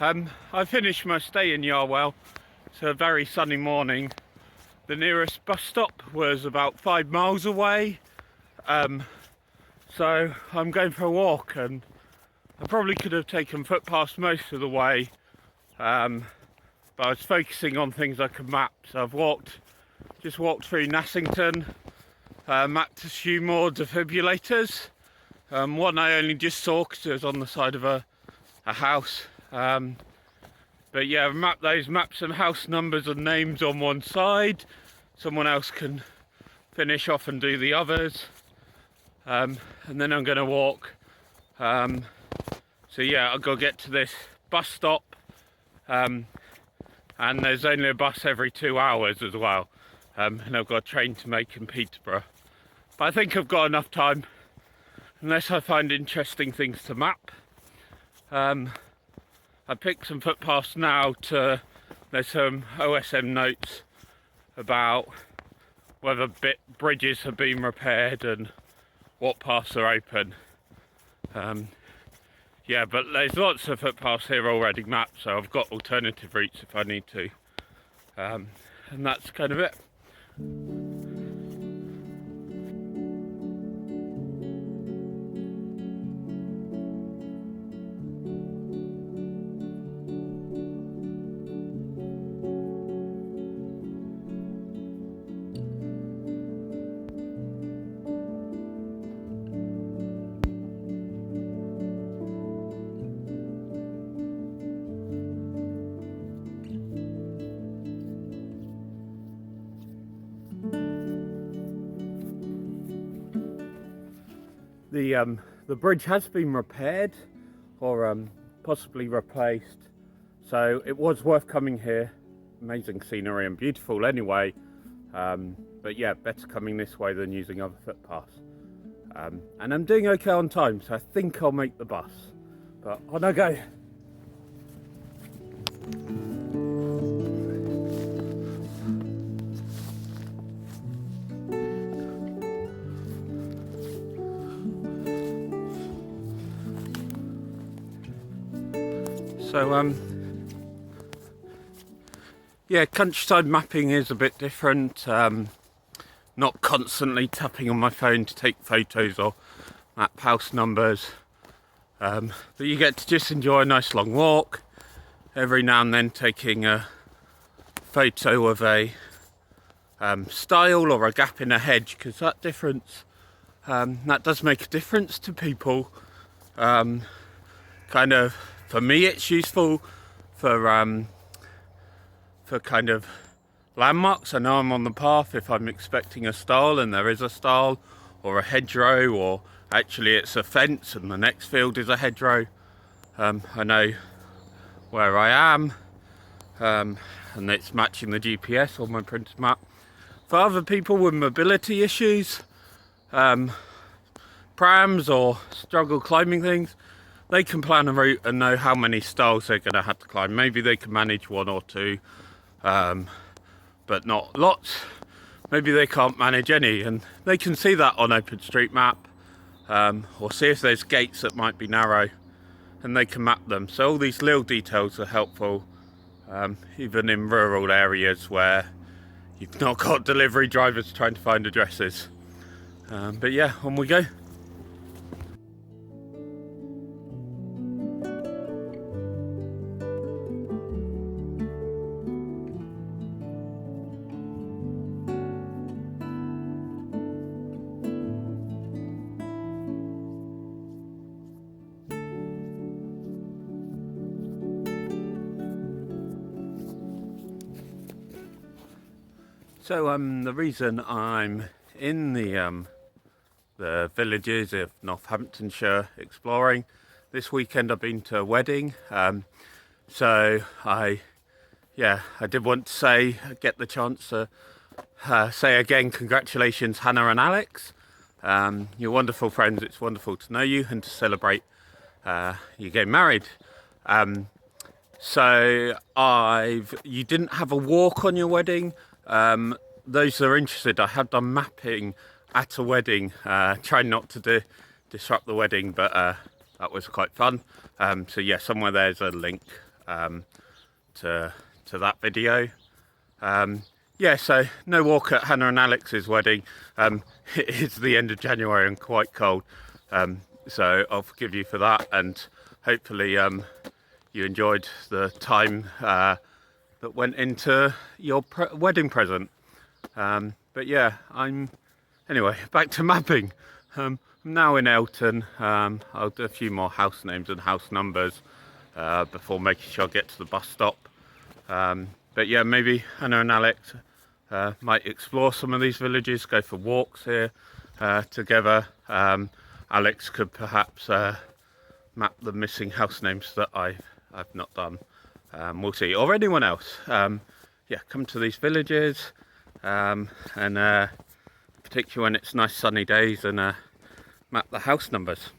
I finished my stay in Yarwell. It's a very sunny morning. The nearest bus stop was about 5 miles away, so I'm going for a walk, and I probably could have taken footpaths most of the way, but I was focusing on things I could map. So I've just walked through Nassington, mapped a few more defibrillators. One I only just saw because it was on the side of a house. But yeah, I've mapped those, mapped some house numbers and names on one side. Someone else can finish off and do the others. And then I'm going to walk. So yeah, I'll go get to this bus stop. And there's only a bus every 2 hours as well. And I've got a train to make in Peterborough. But I think I've got enough time, unless I find interesting things to map. I picked some footpaths now there's some OSM notes about whether bridges have been repaired and what paths are open. Yeah, but there's lots of footpaths here already mapped, so I've got alternative routes if I need to. And that's kind of it. The bridge has been repaired or possibly replaced, so it was worth coming here. Amazing scenery and beautiful anyway, but yeah, better coming this way than using other footpaths. And I'm doing okay on time, so I think I'll make the bus, but on I go. So yeah, countryside mapping is a bit different. Not constantly tapping on my phone to take photos or map house numbers, but you get to just enjoy a nice long walk, every now and then taking a photo of a stile or a gap in a hedge, because that does make a difference to people. Kind of, for me, it's useful for kind of landmarks. I know I'm on the path if I'm expecting a stile and there is a stile, or a hedgerow, or actually it's a fence and the next field is a hedgerow. I know where I am, and it's matching the GPS on my printed map. For other people with mobility issues, prams or struggle climbing things, they can plan a route and know how many stiles they're going to have to climb. Maybe they can manage one or two, but not lots. Maybe they can't manage any, and they can see that on OpenStreetMap, or see if there's gates that might be narrow, and they can map them. So all these little details are helpful, even in rural areas where you've not got delivery drivers trying to find addresses. But yeah, on we go. So the reason I'm in the villages of Northamptonshire exploring, this weekend I've been to a wedding, so I did want to get the chance to say again congratulations Hannah and Alex. You're wonderful friends, it's wonderful to know you and to celebrate you getting married. So you didn't have a walk on your wedding. Those that are interested, I have done mapping at a wedding, trying not to disrupt the wedding, but that was quite fun. So yeah, somewhere there's a link to that video. Yeah, so no walk at Hannah and Alex's wedding. It is the end of January and quite cold, so I'll forgive you for that, and hopefully you enjoyed the time that went into your wedding present. But yeah, anyway, back to mapping. I'm now in Elton. I'll do a few more house names and house numbers before making sure I get to the bus stop. But yeah, maybe Hannah and Alex might explore some of these villages, go for walks here together. Alex could perhaps map the missing house names that I've not done. We'll see, or anyone else. Yeah, come to these villages, and particularly when it's nice sunny days, and map the house numbers.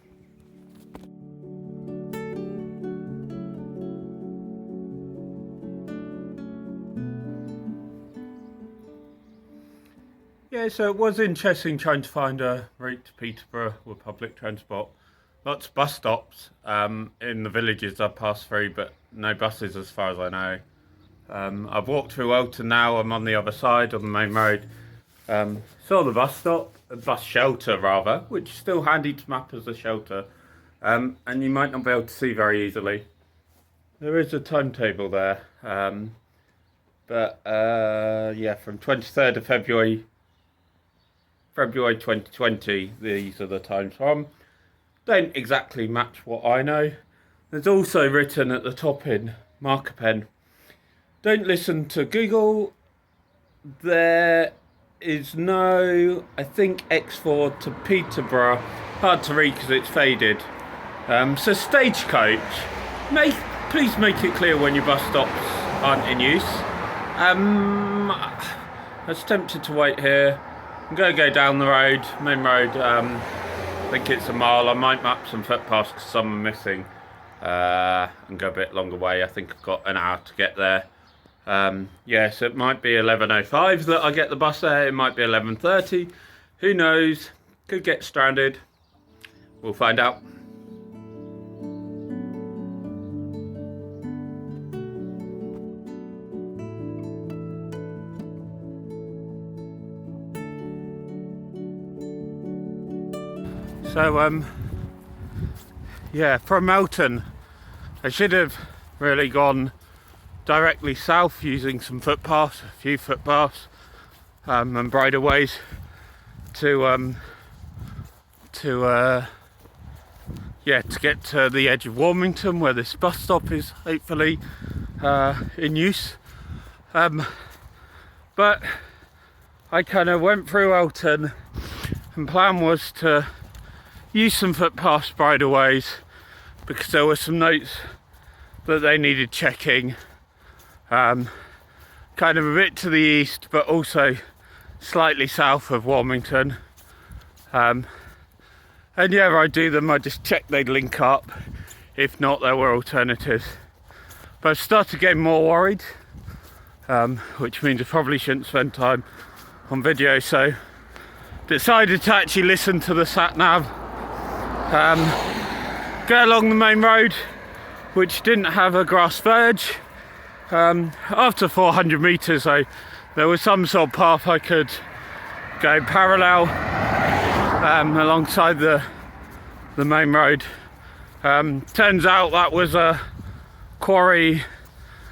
Yeah, so it was interesting trying to find a route to Peterborough with public transport. Lots of bus stops in the villages I passed through, but no buses as far as I know. I've walked through Elton now. I'm on the other side on the main road. Saw the bus stop, a bus shelter rather, which is still handy to map as a shelter, and you might not be able to see very easily. There is a timetable there, but yeah, from 23rd of February 2020, these are the times from. Don't exactly match what I know. There's also written at the top in marker pen, don't listen to Google. There is no, I think, X4 to Peterborough. Hard to read because it's faded. So stagecoach, please make it clear when your bus stops aren't in use. I was tempted to wait here. I'm going to go down the road, main road. I think it's a mile. I might map some footpaths because some are missing, and go a bit longer way. I think I've got an hour to get there. Yes, it might be 11:05 that I get the bus there. It might be 11:30. Who knows? Could get stranded. We'll find out. So yeah, from Elton I should have really gone directly south using some footpaths, a few footpaths, and bridleways to get to the edge of Warmington where this bus stop is hopefully in use. But I kind of went through Elton, and plan was to use some footpaths, bridleways, because there were some notes that they needed checking, kind of a bit to the east but also slightly south of Warmington, and yeah, I do them, I just checked they'd link up. If not, there were alternatives, but I started getting more worried, which means I probably shouldn't spend time on video, so decided to actually listen to the sat nav. Go along the main road, which didn't have a grass verge. After 400 metres though, there was some sort of path I could go parallel alongside the main road. Turns out that was a Cory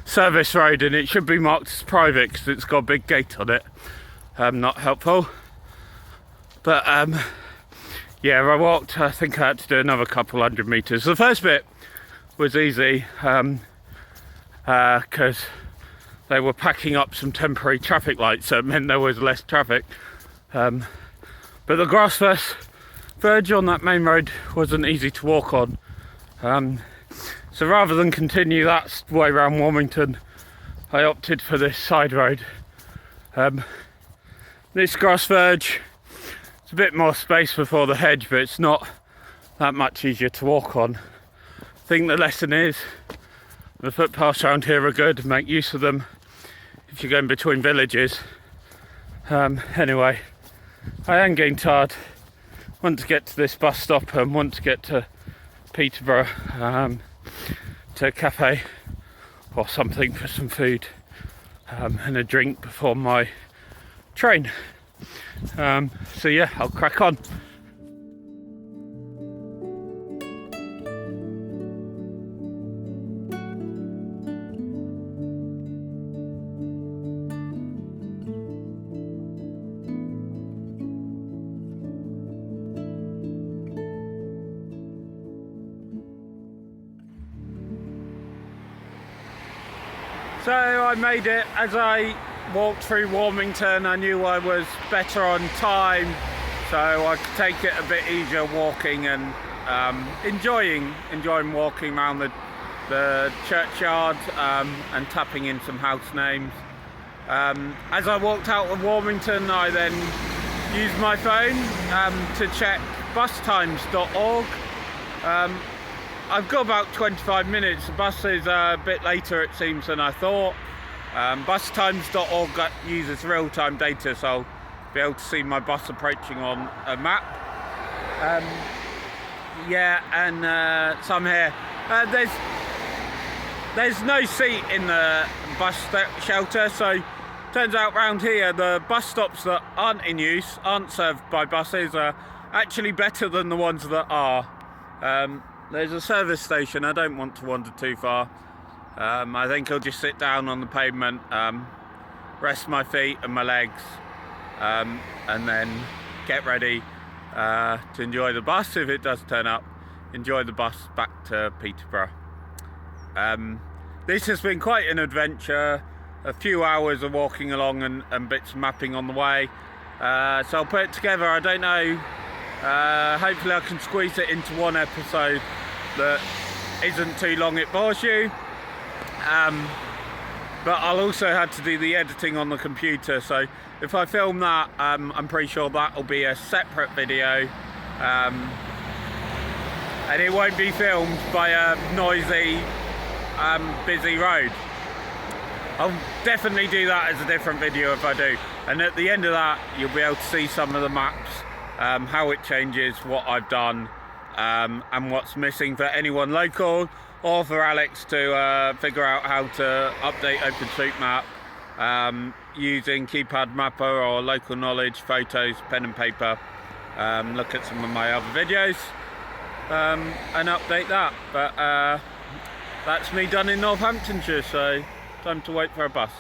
service road, and it should be marked as private because it's got a big gate on it. Not helpful, but yeah, I walked. I think I had to do another couple hundred metres. The first bit was easy because they were packing up some temporary traffic lights, so it meant there was less traffic. But the grass verge on that main road wasn't easy to walk on. So rather than continue that way around Warmington, I opted for this side road. This grass verge, it's a bit more space before the hedge, but it's not that much easier to walk on. I think the lesson is the footpaths around here are good, make use of them if you're going between villages. Anyway, I am getting tired, want to get to this bus stop and want to get to Peterborough, to a cafe or something for some food and a drink before my train. So yeah, I'll crack on. So I made it. As I walked through Warmington, I knew I was better on time, so I could take it a bit easier walking and enjoying walking around the churchyard and tapping in some house names. As I walked out of Warmington, I then used my phone to check bustimes.org. I've got about 25 minutes. The bus is a bit later, it seems, than I thought. Bustimes.org uses real-time data, so I'll be able to see my bus approaching on a map. So I'm here. There's no seat in the bus shelter, so turns out round here the bus stops that aren't in use, aren't served by buses, are actually better than the ones that are. There's a service station. I don't want to wander too far. I think I'll just sit down on the pavement, rest my feet and my legs, and then get ready to enjoy the bus if it does turn up. Enjoy the bus back to Peterborough. This has been quite an adventure. A few hours of walking along and bits of mapping on the way. So I'll put it together. I don't know. Hopefully I can squeeze it into one episode that isn't too long, it bores you. But I'll also have to do the editing on the computer, so if I film that, I'm pretty sure that will be a separate video, and it won't be filmed by a noisy, busy road. I'll definitely do that as a different video if I do, and at the end of that you'll be able to see some of the maps, how it changes, what I've done, and what's missing for anyone local, or for Alex to figure out how to update OpenStreetMap using keypad mapper or local knowledge, photos, pen and paper. Look at some of my other videos and update that. But that's me done in Northamptonshire, so time to wait for a bus.